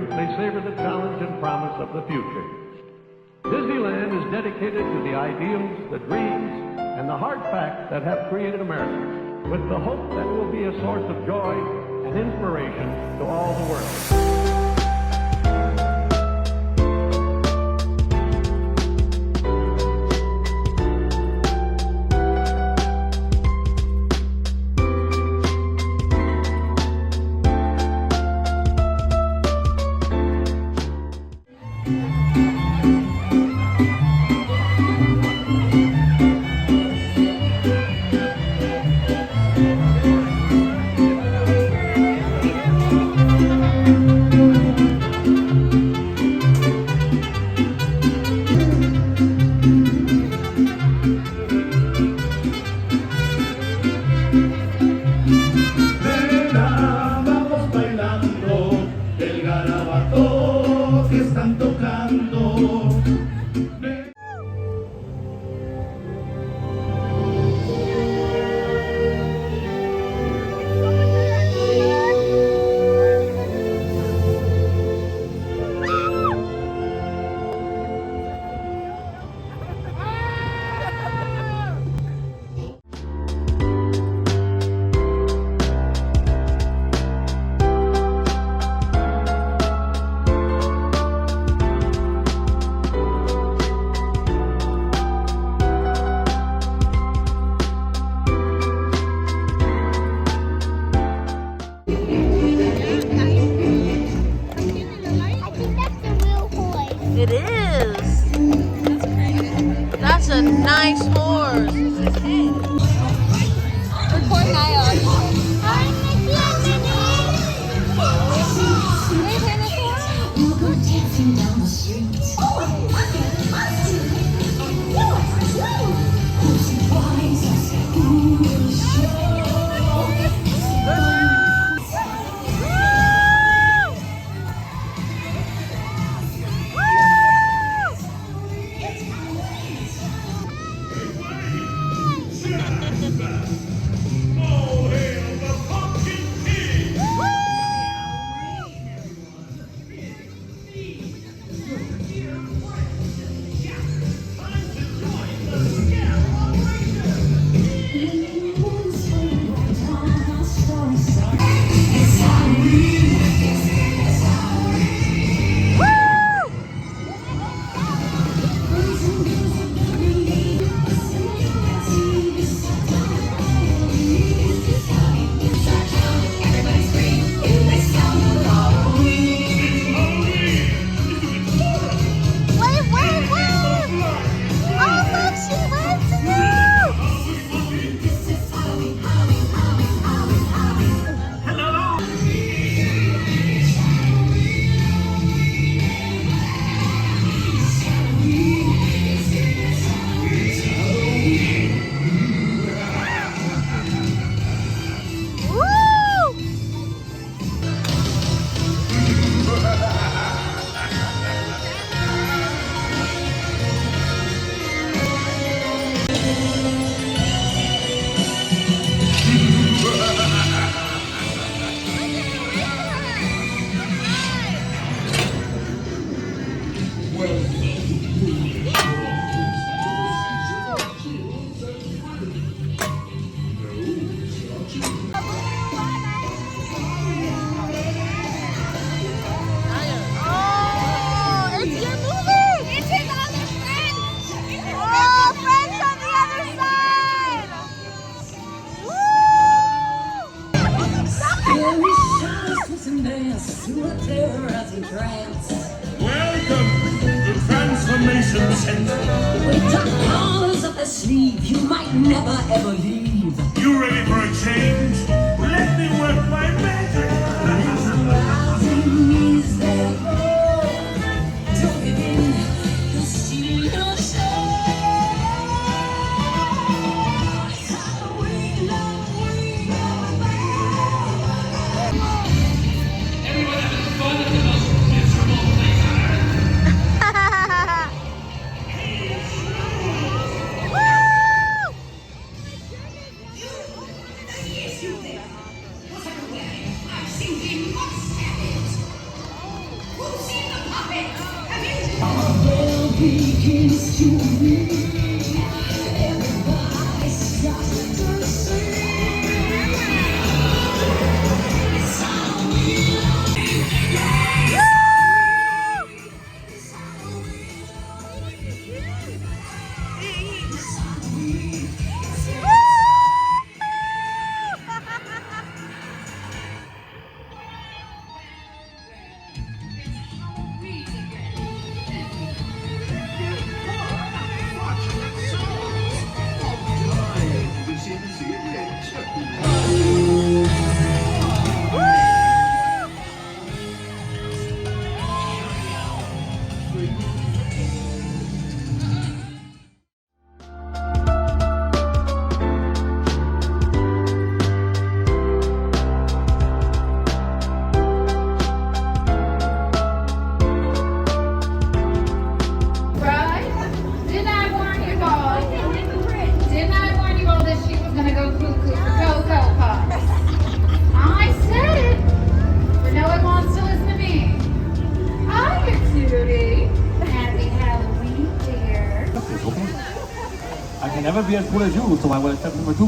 youth may savor the challenge and promise of the future. Disneyland is dedicated to the ideals, the dreams, and the hard facts that have created America, with the hope that it will be a source of joy and inspiration to all the world. It is. That's a nice horse. Record Naya. Hi, Mickey and Minnie. We're dancing down the street. Welcome to Transformation Center. With the powers up the sleeve, you might never ever leave. You ready for a change? Let me work my magic. Rising is their goal. Don't give in, you'll see yourself. We love. Everyone having fun at the most miserable place on earth. Yes, you there. What's up, you and me. Everybody starts to sing. It's I can never be as cool as you, so I will accept number 2.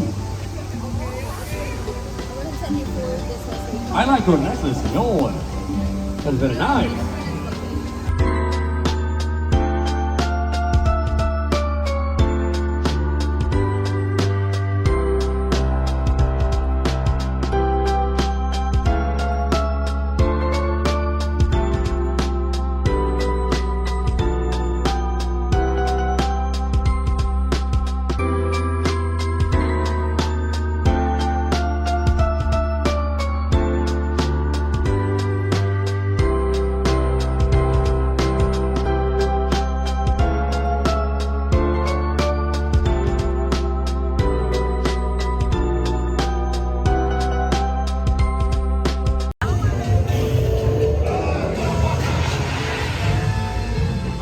I like your necklace, no. That's very nice.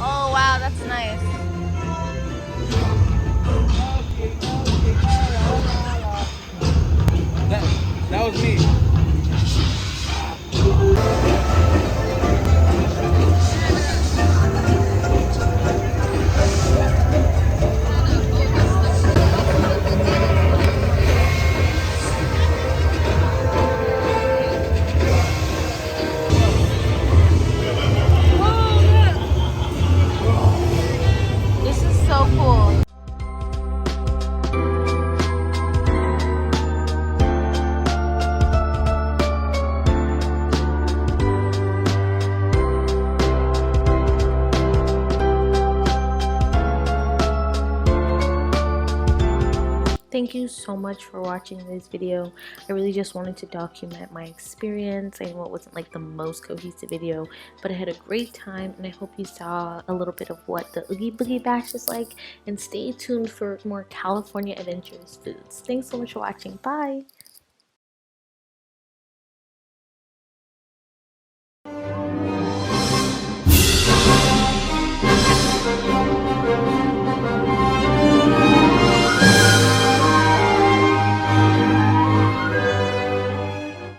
Oh wow, that's nice. That was me. This is so cool. Thank you so much for watching this video. I really just wanted to document my experience. I know it wasn't like the most cohesive video, but I had a great time, and I hope you saw a little bit of what the Oogie Boogie Bash is like, and stay tuned for more California adventurous foods. Thanks so much for watching. Bye!